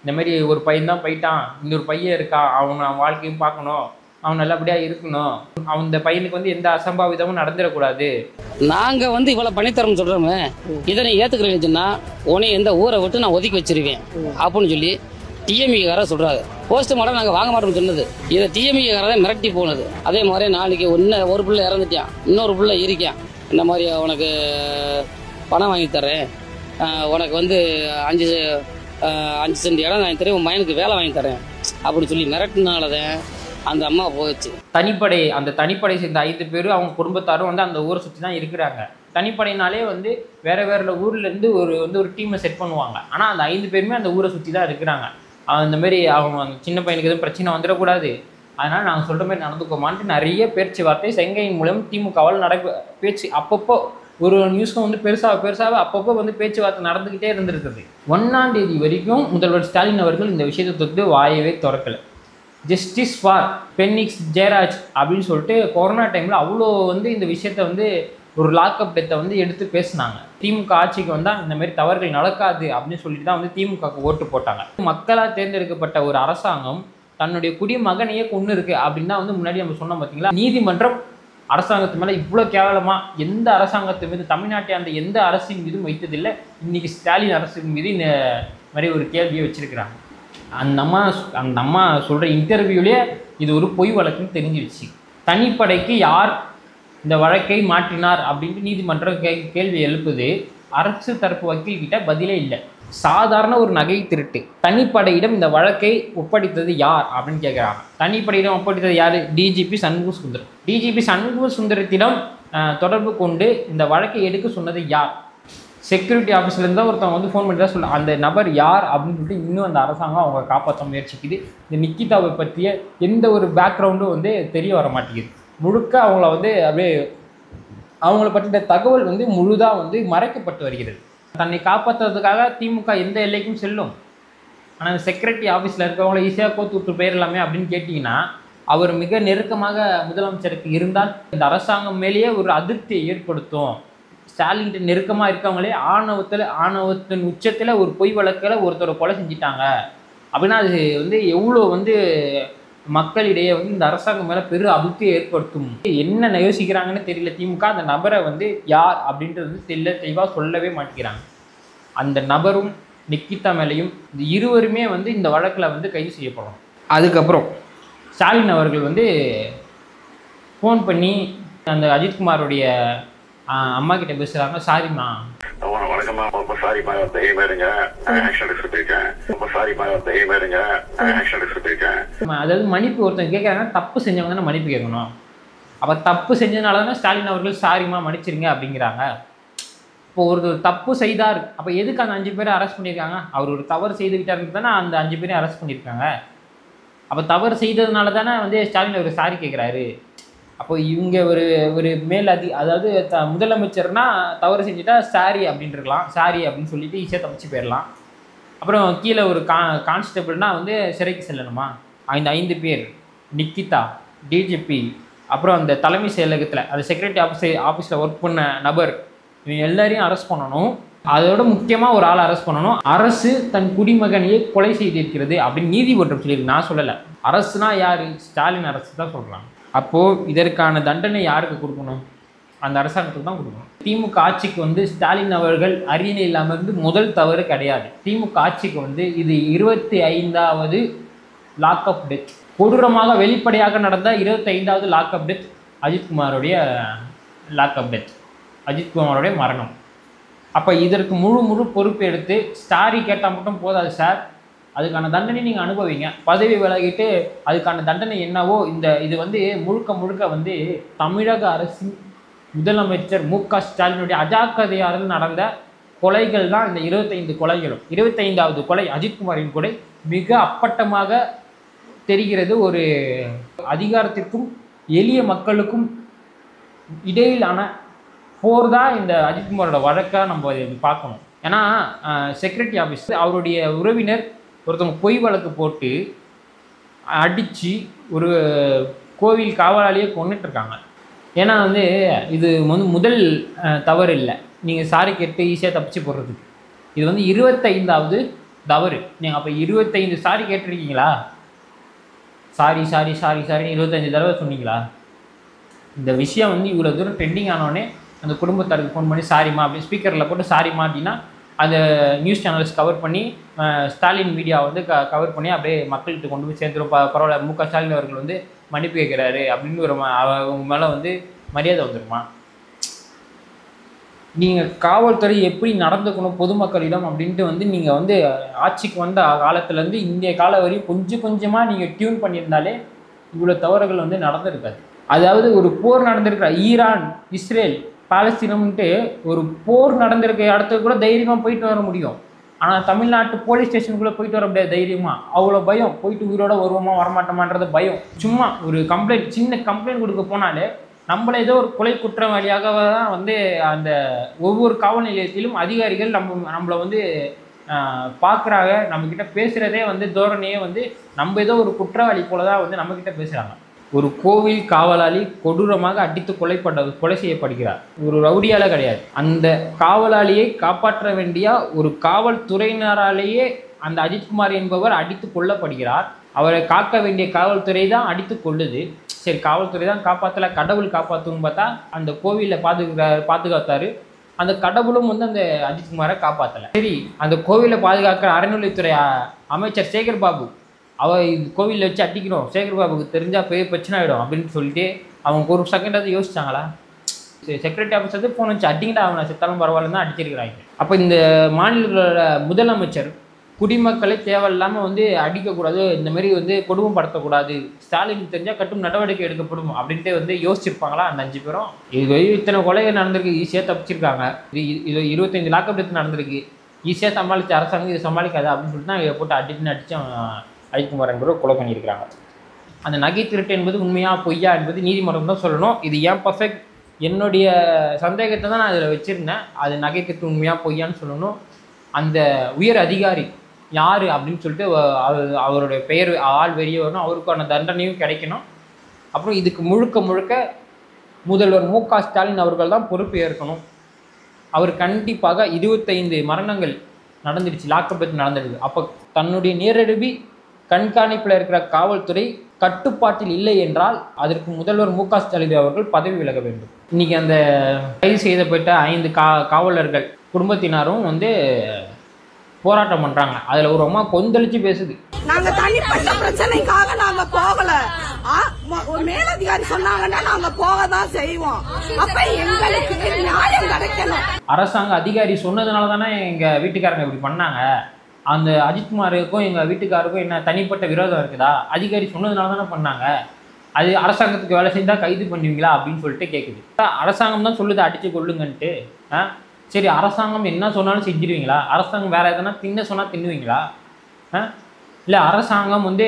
இந்த மாதிரி ஒரு பையன் தான் போயிட்டான், இன்னொரு பையன் இருக்கான், அவன் வாழ்க்கையும் பார்க்கணும், அவன் நல்லபடியாக இருக்கணும், அவன் இந்த பையனுக்கு வந்து எந்த அசம்பாவிதமும் நடந்துடக்கூடாது.
நாங்கள் வந்து இவ்வளோ பண்ணித்தரோம்னு சொல்கிறோமே, இதை ஏற்றுக்கிறேன்னு உடனே எந்த ஊரை விட்டு நான் ஒதுக்கி வச்சிருவேன் அப்படின்னு சொல்லி டிஎம்இகாரர் சொல்கிறாங்க. போஸ்ட்மார்ட்டம் நாங்கள் வாங்க மாட்டோம்னு சொன்னது, இதை டிஎம்இகாரர் மிரட்டி போனது. அதே மாதிரி நாளைக்கு ஒரு பிள்ளை இறந்துட்டான், இன்னொரு பிள்ளை இருக்கான், இந்த மாதிரி உனக்கு பணம் வாங்கி தரேன், உனக்கு வந்து 5 சென்ட் இடம் வாங்கி தரேன், உன் மயனுக்கு வேலை வாங்கி தரேன் அப்படின்னு சொல்லி மிரட்டினாலதான் அந்த அம்மா போச்சு.
அந்த தனிப்படை சேர்ந்த 5 பேரும் அவங்க குடும்பத்தாரும் வந்து அந்த ஊரை சுற்றி தான் இருக்கிறாங்க. தனிப்படையினாலே வந்து வேறு ஊர்லேருந்து ஒரு டீமை செட் பண்ணுவாங்க. ஆனால் அந்த 5 பேருமே அந்த ஊரை சுற்றி தான் இருக்கிறாங்க. அந்த மாதிரி அவங்க அந்த சின்ன பையனுக்கு எதுவும் பிரச்சனை வந்துடக்கூடாது, அதனால் நாங்கள் சொல்கிற மாதிரி நடந்துக்கோமான்ட்டு நிறைய பேச்சுவார்த்தை செங்கையின் மூலம் திமுகவால் பேச்சு அப்பப்போ ஒரு நியூஸ்க்கும் வந்து பெருசாக அப்பப்போ வந்து பேச்சுவார்த்தை நடந்துக்கிட்டே இருந்திருக்குது. 1ஆம் தேதி வரைக்கும் முதல்வர் ஸ்டாலின் அவர்கள் இந்த விஷயத்தை தொட்டு வாயவே திறக்கலை. ஜஸ்டிஸ் ஃபார் பென்னிக்ஸ் ஜெயராஜ் அப்படின்னு சொல்லிட்டு கொரோனா டைமில் அவ்வளோ வந்து இந்த விஷயத்த வந்து ஒரு லாக்அப் டெத்தை வந்து எடுத்து பேசினாங்க. திமுக ஆட்சிக்கு வந்தால் இந்த மாதிரி தவறுகள் நடக்காது அப்படின்னு சொல்லிட்டு தான் வந்து திமுகவுக்கு ஓட்டு போட்டாங்க. மக்களால் தேர்ந்தெடுக்கப்பட்ட ஒரு அரசாங்கம் தன்னுடைய குடிமகனையே கொண்டு இருக்கு அப்படின்னு தான் வந்து முன்னாடி நம்ம சொன்னோம் பார்த்தீங்களா. நீதிமன்றம் அரசாங்கத்து மேலே இவ்வளோ கேவலமாக எந்த அரசாங்கத்து மீது தமிழ்நாட்டை அந்த எந்த அரசின் மீதும் வைத்ததில்லை. இன்றைக்கி ஸ்டாலின் அரசின் மீது இந்த மாதிரி ஒரு கேள்வியை வச்சுருக்கிறாங்க. அந்த அம்மா சொல்கிற இன்டர்வியூலேயே இது ஒரு பொய் வழக்குன்னு தெரிஞ்சிருச்சு. தனிப்படைக்கு யார் இந்த வழக்கை மாற்றினார் அப்படின்ட்டு நீதிமன்றம் கேள்வி எழுப்புது. அரசு தரப்பு வக்கீல்கிட்ட பதிலே இல்லை. சாதாரண ஒரு நகை திருட்டு தனிப்படையிடம் இந்த வழக்கை ஒப்படைத்தது யார் அப்படின்னு கேட்குறாங்க. தனிப்படையிடம் ஒப்படைத்தது யார்? டிஜிபி சண்முக சுந்தரம். டிஜிபி சண்முக சுந்தரத்திடம் தொடர்பு கொண்டு இந்த வழக்கை எடுக்க சொன்னது யார்? செக்யூரிட்டி ஆஃபீஸ்லேருந்து தான் ஒருத்தவங்க வந்து ஃபோன் பண்ணி தான் சொல்ல, அந்த நபர் யார் அப்படின்னு சொல்லிட்டு இன்னும் அந்த அரசாங்கம் அவங்க காப்பாற்ற முயற்சிக்குது. இந்த நிக்கிதாவை பற்றிய எந்த ஒரு பேக்ரவுண்டும் வந்து தெரிய வர மாட்டேங்குது. முழுக்க அவங்கள வந்து அப்படியே அவங்கள பற்றின தகவல் வந்து முழுதாக வந்து மறைக்கப்பட்டு வருகிறது. தன்னை காப்பாற்றுறதுக்காக திமுக எந்த எல்லைக்கும் செல்லும். ஆனால் செக்ரட்டரி ஆஃபீஸில் இருக்கவங்கள ஈஸியாக கோத்து விட்டு போயிடலாமே அப்படின்னு கேட்டிங்கன்னா, அவர் மிக நெருக்கமாக முதலமைச்சருக்கு இருந்தால் இந்த அரசாங்கம் மேலேயே ஒரு அதிருப்தியை ஏற்படுத்தும். ஸ்டாலின் நெருக்கமாக இருக்கவங்களே ஆணவத்தின் உச்சத்தில் ஒரு பொய் வழக்கில் ஒருத்தரை கொலை செஞ்சிட்டாங்க அப்படின்னா அது வந்து எவ்வளோ வந்து மக்களிடையே வந்து இந்த அரசாங்கம் மேலே பெரு அதிருப்தியை ஏற்படுத்தும். என்ன யோசிக்கிறாங்கன்னு தெரியல திமுக. அந்த நபரை வந்து யார் அப்படின்றது வந்து தெளிவாக சொல்லவே மாட்டேங்கிறாங்க. அந்த நபரும் நிக்கிதா மேலேயும் இந்த இருவருமே வந்து இந்த வழக்கில் வந்து கைது செய்யப்படும். அதுக்கப்புறம் ஸ்டாலின் அவர்கள் வந்து ஃபோன் பண்ணி அந்த அஜித்குமாரோடைய அம்மா கிட்ட பேசுகிறாங்க. சாரிம்மா,
வணக்கம்மா, ரொம்ப சாரிம்மா, தைரியமா இருங்க, ஆக்ஷன் எடுத்துருக்கேன். ரொம்ப சாரிம்மா, தைரியமா இருங்க, ஆக்ஷன் எடுத்துருக்கேன்.
அதாவது மன்னிப்பு ஒருத்தங்க கேட்குறாங்க, தப்பு செஞ்சவங்க தானே மன்னிப்பு கேட்கணும். அப்போ தப்பு செஞ்சதுனால தானே ஸ்டாலின் அவர்கள் சாரிம்மா மன்னிச்சிருங்க அப்படிங்கிறாங்க. இப்போ ஒரு தப்பு செய்தார், அப்போ எதுக்கு அந்த 5 பேரை அரெஸ்ட் பண்ணியிருக்காங்க? அவர் ஒரு தவறு செய்து விட்டாருன்னு தானே அந்த 5 பேரையும் அரெஸ்ட் பண்ணியிருக்காங்க. அப்போ தவறு செய்ததுனால தானே வந்து ஸ்டாலின் அவர் சாரி கேட்குறாரு. அப்போ இவங்க ஒரு அதாவது முதலமைச்சர்னா தவறு செஞ்சுட்டா சாரி அப்படின்னு இருக்கலாம், சாரி அப்படின்னு சொல்லிட்டு ஈஸியாக தப்பிச்சு போயிடலாம். அப்புறம் கீழே ஒரு கான்ஸ்டபிள்னா வந்து சிறைக்கு செல்லணுமா? இந்த 5 பேர் நிக்கிதா, டிஜிபி, அப்புறம் அந்த தலைமை செயலகத்தில் அந்த செக்ரட்டரி ஆஃபீஸில் ஒர்க் பண்ண நபர், இவங்க எல்லாரையும் அரெஸ்ட் பண்ணணும். அதோட முக்கியமாக ஒரு ஆளை அரெஸ்ட் பண்ணணும். அரசு தன் குடிமகனையே கொலை செய்திருக்கிறது அப்படின்னு நீதிமன்றம் சொல்லியிருக்கு. நான் சொல்லலை. அரசுனா யார்? ஸ்டாலின் அரசு தான் சொல்கிறாங்க. அப்போது இதற்கான தண்டனை யாருக்கு கொடுக்கணும்? அந்த அரசாங்கத்துக்கு தான் கொடுக்கணும். திமுக ஆட்சிக்கு வந்து ஸ்டாலின் அவர்கள் அரியணை இல்லாமல் இருந்து முதல் தவறு கிடையாது. திமுக ஆட்சிக்கு வந்து இது 25வது லாக்அப் டெத். கொடூரமாக வெளிப்படையாக நடந்த 25வது லாக்அப் டெத் அஜித்குமாரோடைய லாக்அப் டெத், அஜித்குமாரோடைய மரணம். அப்போ இதற்கு முழு பொறுப்பு எடுத்து ஸ்டாரி கேட்டால் மட்டும் போதாது சார், அதுக்கான தண்டனை நீங்கள் அனுபவிங்க. பதவி விலகிட்டு அதுக்கான தண்டனை என்னவோ இது வந்து முழுக்க வந்து தமிழக அரசின் முதலமைச்சர் மு.க. ஸ்டாலினுடைய அஜாக்கிரதையால் நடந்த கொலைகள் தான் இந்த 25 கொலைகளும். 25வது கொலை அஜித்குமாரின் கொலை மிக அப்பட்டமாக தெரிகிறது. ஒரு அதிகாரத்திற்கும் எளிய மக்களுக்கும் இடையிலான போர் தான் இந்த அஜித்குமாரோட வழக்காக நம்ம பார்க்கணும். ஏன்னா செக்ரட்டரி ஆஃபீஸ் அவருடைய உறவினர் ஒருத்தவங்க பொய் வழக்கு போட்டு அடித்து ஒரு கோவில் காவலாளியே கொண்டுட்ருக்காங்க. ஏன்னா வந்து இது வந்து முதல் தவறு இல்லை, நீங்கள் சாரி கேட்டு ஈஸியாக தப்பிச்சு போடுறதுக்கு. இது வந்து 25வது தவறு. நீங்கள் அப்போ 25 சாரி கேட்டிருக்கீங்களா? சாரி 25 தடவை சொன்னீங்களா? இந்த விஷயம் வந்து இவ்வளோ தூரம் ட்ரெண்டிங் ஆனோடனே அந்த குடும்பத்தாருக்கு ஃபோன் பண்ணி சாரிம்மா அப்படி ஸ்பீக்கரில் போட்டு சாரிம்மா அப்படின்னா அந்த நியூஸ் சேனல்ஸ் கவர் பண்ணி ஸ்டாலின் மீடியா வந்து கவர் பண்ணி அப்படியே மக்கள்கிட்ட கொண்டு போய் சேர்ந்துடும். பரவாயில்ல, மு.க. ஸ்டாலின் அவர்கள் வந்து மன்னிப்பு கேட்குறாரு அப்படின்னு ஒரு அவங்க மேலே வந்து மரியாதை வந்துடுமா? நீங்கள் காவல்துறை எப்படி நடந்துக்கணும் பொதுமக்களிடம் அப்படின்ட்டு வந்து நீங்கள் வந்து ஆட்சிக்கு வந்த காலத்துலேருந்து இந்திய கால வரையும் கொஞ்சமாக நீங்கள் டியூன் பண்ணியிருந்தாலே இவ்வளோ தவறுகள் வந்து நடந்திருக்காது. அதாவது ஒரு போர் நடந்திருக்கிற ஈரான், இஸ்ரேல், பாலஸ்தீனம்ன்ட்டு ஒரு போர் நடந்திருக்க இடத்துக்கு கூட தைரியமாக போயிட்டு வர முடியும். ஆனால் தமிழ்நாட்டு போலீஸ் ஸ்டேஷனுக்குள்ளே போயிட்டு வர முடியாது தைரியமாக. அவ்வளோ பயம். போயிட்டு உயிரோட வருவோமா வரமாட்டோமான்றது பயம். சும்மா ஒரு சின்ன கம்ப்ளைண்ட் கொடுக்க போனாலே நம்மள ஏதோ ஒரு கொலை குற்றவாளியாக தான் வந்து அந்த ஒவ்வொரு காவல் நிலையத்திலும் அதிகாரிகள் நம்மளை வந்து பார்க்குறாங்க. நம்மக்கிட்ட பேசுகிறதே வந்து தோரணையே வந்து நம்ம ஏதோ ஒரு குற்றவாளி போல தான் வந்து நம்மக்கிட்ட பேசுகிறாங்க. ஒரு கோவில் காவலாளி கொடூரமாக அடித்து கொலை செய்யப்படுகிறார். ஒரு ரவுடியால கிடையாது. அந்த காவலாளியை காப்பாற்ற வேண்டிய ஒரு காவல்துறையினராலேயே அந்த அஜித்குமார் என்பவர் அடித்து கொல்லப்படுகிறார். அவரை காக்க வேண்டிய காவல்துறை தான் அடித்து கொள்ளுது. சரி, காவல்துறை தான் காப்பாற்றல, கடவுள் காப்பாற்றுன்னு பார்த்தா அந்த கோவிலில் பாதுகாத்தாரு. அந்த கடவுளும் வந்து அந்த அஜித்குமாரை காப்பாற்றலை. சரி, அந்த கோவிலை பாதுகாக்கிற அறநிலைத்துறை அமைச்சர் சேகர் பாபு கோவிலில் வச்சு அடிக்கணும், சேகர் பாபுக்கு தெரிஞ்சால் பெரிய பிரச்சனை ஆகிடும் அப்படின்னு சொல்லிட்டு அவங்க ஒரு செகண்டாவது யோசிச்சாங்களா? செக்ரட்டரி ஆஃபீஸ் வந்து ஃபோன் வச்சு அடிக்கிட்டா அவங்க செத்தாலும் பரவாயில்லன்னு தான் அடிச்சிருக்கிறாங்க. அப்போ இந்த மாநிலங்களோட முதலமைச்சர் குடிமக்களை தேவையில்லாமல் வந்து அடிக்கக்கூடாது, இந்த மாதிரி வந்து கொடுமைப்படுத்தக்கூடாது, ஸ்டாலின் தெரிஞ்சால் கட்டும் நடவடிக்கை எடுக்கப்படும் அப்படின்ட்டு வந்து யோசிச்சிருப்பாங்களா அந்த 5 பேரும்? இது இத்தனை கொலைகள் நடந்திருக்கு, ஈஸியாக தப்பிச்சிருக்காங்க. இது 25 லாக்அப் டெத் நடந்திருக்கு, ஈஸியாக சமாளித்த அரசாங்கம் இது சமாளிக்காது அப்படின்னு சொல்லிட்டு தான் இதை போட்டு அடிச்சு அஜித்குமார் என்பவர் கொலை பண்ணியிருக்கிறாங்க. அந்த நகை திருட்டு என்பது உண்மையா பொய்யா என்பது நீதிமன்றம் தான் சொல்லணும். இது ஏன் பர்ஃபெக்ட் என்னுடைய சந்தேகத்தை தான் நான் இதில் வச்சுருந்தேன். அது நகைக்கட்டு உண்மையாக பொய்யான்னு சொல்லணும். அந்த உயர் அதிகாரி யார் அப்படின்னு சொல்லிட்டு அவருடைய பெயர் ஆள் வெளியே வரணும், அவருக்கான தண்டனையும் கிடைக்கணும். அப்புறம் இதுக்கு முழுக்க முழுக்க முதல்வர் மு.க. ஸ்டாலின் அவர்கள் தான் பொறுப்பு ஏற்கணும். அவர் கண்டிப்பாக 25 மரணங்கள் நடந்துடுச்சு, லாக்கப் நடந்துடுது. அப்போ தன்னுடைய நேரடி கண்காணிப்பில் இருக்கிற காவல்துறை கட்டுப்பாட்டில் இல்லை என்றால் அதற்கு முதல்வர் மு.க. ஸ்டாலின் அவர்கள் பதவி விலக வேண்டும். இன்னைக்கு அந்த கைது செய்யப்பட்ட 5 காவலர்கள் குடும்பத்தினரும் வந்து போராட்டம் பண்றாங்க. அதுல ஒரு அம்மா கொந்தளிச்சு பேசுது.
நாங்க தனிப்பட்ட பிரச்சனைக்காக நாங்க போகல, மேலதிகாரி சொன்னாங்கன்னா நாங்க போகதான் செய்வோம். அப்ப எங்களுக்கு நியாயம் கிடைக்கணும்.
அரசாங்க அதிகாரி சொன்னதுனால தானே எங்க வீட்டுக்காரங்க இப்படி பண்ணாங்க. அந்த அஜித்குமாருக்கும் எங்க வீட்டுக்காருக்கும் என்ன தனிப்பட்ட விரோதம் இருக்குதா? அதிகாரி சொன்னதுனால தானே பண்ணாங்க. அது அரசாங்கத்துக்கு வேலை செஞ்சா கைது பண்ணுவீங்களா அப்படின்னு சொல்லிட்டு கேட்குது. அரசாங்கம் தான் சொல்லுது அடிச்சு கொள்ளுங்கன்ட்டு. சரி, அரசாங்கம் என்ன சொன்னாலும் செஞ்சிருவீங்களா? அரசாங்கம் வேற எதனா தின்ன சொன்னால் தின்னுவீங்களா? இல்லை அரசாங்கம் வந்து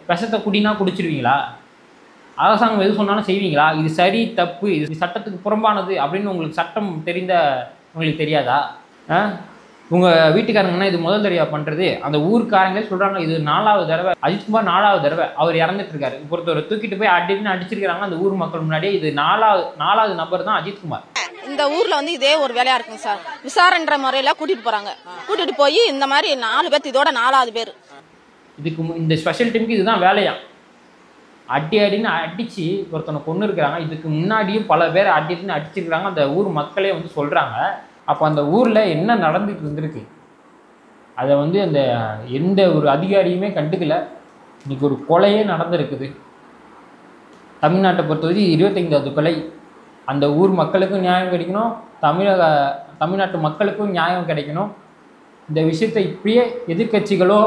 விஷத்தை குடினா குடிச்சிருவீங்களா? அரசாங்கம் எது சொன்னாலும் செய்வீங்களா? இது சரி தப்பு, இது சட்டத்துக்கு புறம்பானது அப்படின்னு உங்களுக்கு சட்டம் உங்களுக்கு தெரியாதா? உங்கள் வீட்டுக்காரங்கன்னா இது முதல் தடவையாக பண்ணுறது. அந்த ஊருக்காரங்களே சொல்கிறாங்க இது 4வது தடவை. அஜித்குமார் 4வது தடவை அவர் இறந்துட்டு இருக்காரு. ஒருத்தரை தூக்கிட்டு போய் அடின்னு அடிச்சிருக்கிறாங்க அந்த ஊர் மக்கள் முன்னாடியே. இது 4வது நபர் தான் அஜித்குமார்.
இந்த ஊர்ல வந்து இதே ஒரு வேலையா இருக்குங்க சார். விசாரன்ற முறையில கூட்டிட்டு போறாங்க. கூட்டிட்டு போய் இந்த மாதிரி 4 பேர், இதோட 4வது பேர்.
இதுக்கு இந்த ஸ்பெஷல் டீமுக்கு இதுதான் வேலையா. அடின்னு அடிச்சு ஒருத்தனை கொண்டு இருக்கிறாங்க. இதுக்கு முன்னாடியும் பல பேர் அடின்னு அடிச்சிருக்கிறாங்க. அந்த ஊர் மக்களே வந்து சொல்றாங்க. அப்போ அந்த ஊர்ல என்ன நடந்துட்டு இருந்திருக்கு அதை வந்து அந்த எந்த ஒரு அதிகாரியுமே கண்டுக்கல. இன்னைக்கு ஒரு கொலையே நடந்திருக்குது. தமிழ்நாட்டை பொறுத்தவரை 25வது கொலை. அந்த ஊர் மக்களுக்கும் நியாயம் கிடைக்கணும், தமிழ்நாட்டு மக்களுக்கும் நியாயம் கிடைக்கணும். இந்த விஷயத்தை இப்படியே எதிர்கட்சிகளோ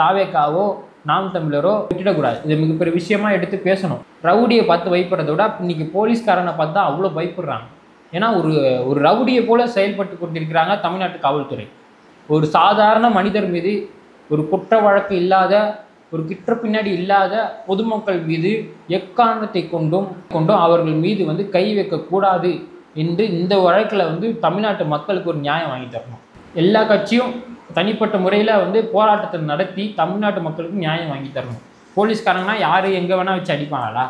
தாவேக்காவோ நாம் தமிழரோ விட்டுடக்கூடாது. இது மிகப்பெரிய விஷயமா எடுத்து பேசணும். ரவுடியை பார்த்து பயப்படுறத விட இன்னைக்கு போலீஸ்காரனை பார்த்து தான் அவ்வளோ பயப்படுறாங்க. ஏன்னா ஒரு ரவுடியை போல செயல்பட்டு கொண்டிருக்கிறாங்க தமிழ்நாட்டு காவல்துறை. ஒரு சாதாரண மனிதர் மீது, ஒரு குற்ற வழக்கு இல்லாத, ஒரு குற்ற பின்னாடி இல்லாத பொதுமக்கள் மீது எக்காரணத்தை கொண்டும் அவர்கள் மீது வந்து கை வைக்கக்கூடாது என்று இந்த வழக்கில் வந்து தமிழ்நாட்டு மக்களுக்கு ஒரு நியாயம் வாங்கி தரணும். எல்லா கட்சியும் தனிப்பட்ட முறையில் வந்து போராட்டத்தை நடத்தி தமிழ்நாட்டு மக்களுக்கு நியாயம் வாங்கி தரணும். போலீஸ்காரங்கன்னா யார் எங்கே வேணால் வச்சு அடிப்பாங்களா?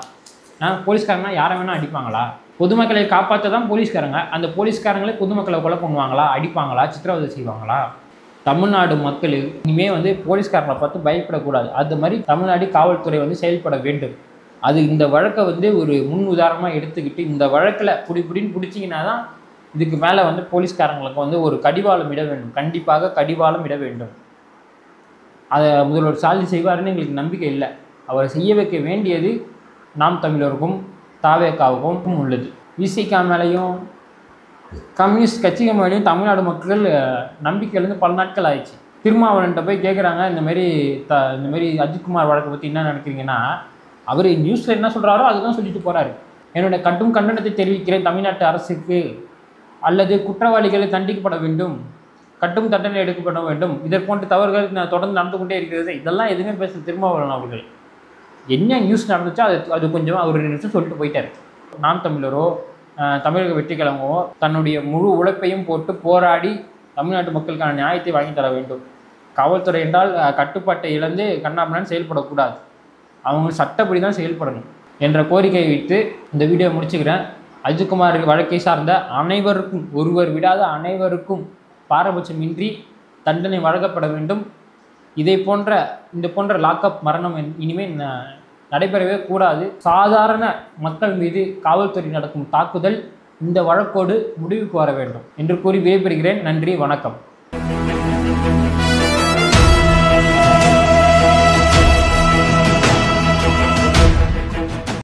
போலீஸ்காரங்கன்னா யாரை வேணால் அடிப்பாங்களா? பொதுமக்களை காப்பாற்ற தான் போலீஸ்காரங்க. அந்த போலீஸ்காரங்களே பொதுமக்களை கொலை பண்ணுவாங்களா, அடிப்பாங்களா, சித்திரவதை செய்வாங்களா? தமிழ்நாடு மக்கள் இனிமேல் வந்து போலீஸ்காரங்களை பார்த்து பயப்படக்கூடாது. அது மாதிரி தமிழ்நாடு காவல்துறை வந்து செயல்பட வேண்டும். அது இந்த வழக்கை வந்து ஒரு முன் உதாரணமாக எடுத்துக்கிட்டு இந்த வழக்கில் புடின்னு பிடிச்சிங்கன்னா தான் இதுக்கு மேலே வந்து போலீஸ்காரங்களுக்கு வந்து ஒரு கடிவாளம் இட வேண்டும். கண்டிப்பாக கடிவாளம் இட வேண்டும். அதை முதல்வர் ஸ்டாலின் செய்வாருன்னு எங்களுக்கு நம்பிக்கை இல்லை. அவர் செய்ய வைக்க வேண்டியது நாம் தமிழருக்கும் தாவேக்காவுக்கும் உள்ளது. விசிகா மேலேயும் கம்யூனிஸ்ட் கட்சிகள் மேலேயும் தமிழ்நாடு மக்கள் நம்பிக்கையிலேருந்து பல நாட்கள் ஆயிடுச்சு. திருமாவளவன்ட்ட போய் கேட்குறாங்க இந்த மாதிரி அஜித்குமார் வழக்கை பற்றி என்ன நினைக்கிறீங்கன்னா, அவர் நியூஸில் என்ன சொல்கிறாரோ அதுதான் சொல்லிட்டு போகிறாரு. என்னுடைய கடும் கண்டனத்தை தெரிவிக்கிறேன் தமிழ்நாட்டு அரசுக்கு. அல்லது குற்றவாளிகளை தண்டிக்கப்பட வேண்டும், கடும் தண்டனை எடுக்கப்பட வேண்டும், இதற்போன்ற தவறுகள் தொடர்ந்து நடந்து கொண்டே இருக்கிறது. இதெல்லாம் எதுவுமே பேச திருமாவளவன் அவர்கள் என்ன நியூஸ் நடந்துச்சோ அது கொஞ்சம் அவர் 2 நிமிஷம் சொல்லிட்டு போயிட்டார். நாம் தமிழரோ தமிழக வெற்றிக்கிழங்கோ தன்னுடைய முழு உழைப்பையும் போட்டு போராடி தமிழ்நாட்டு மக்களுக்கான நியாயத்தை வாங்கி தர வேண்டும். காவல்துறை என்றால் கட்டுப்பாட்டை இழந்து கண்ணாபின்னான்னு செயல்படக்கூடாது. அவங்க சட்டப்படி தான் செயல்படணும் என்ற கோரிக்கையை வைத்து இந்த வீடியோ முடிச்சுக்கிறேன். அஜித்குமார் வழக்கை சார்ந்த அனைவருக்கும், ஒருவர் விடாத அனைவருக்கும் பாரபட்சமின்றி தண்டனை வழங்கப்பட வேண்டும். இந்த போன்ற லாக்அப் மரணம் இனிமேல் நடைபெறவே கூடாது. சாதாரண மக்கள் மீது காவல்துறை நடக்கும் தாக்குதல் இந்த வழக்கோடு முடிவுக்கு வர வேண்டும் என்று கூறி விடைபெறுகிறேன். நன்றி, வணக்கம்.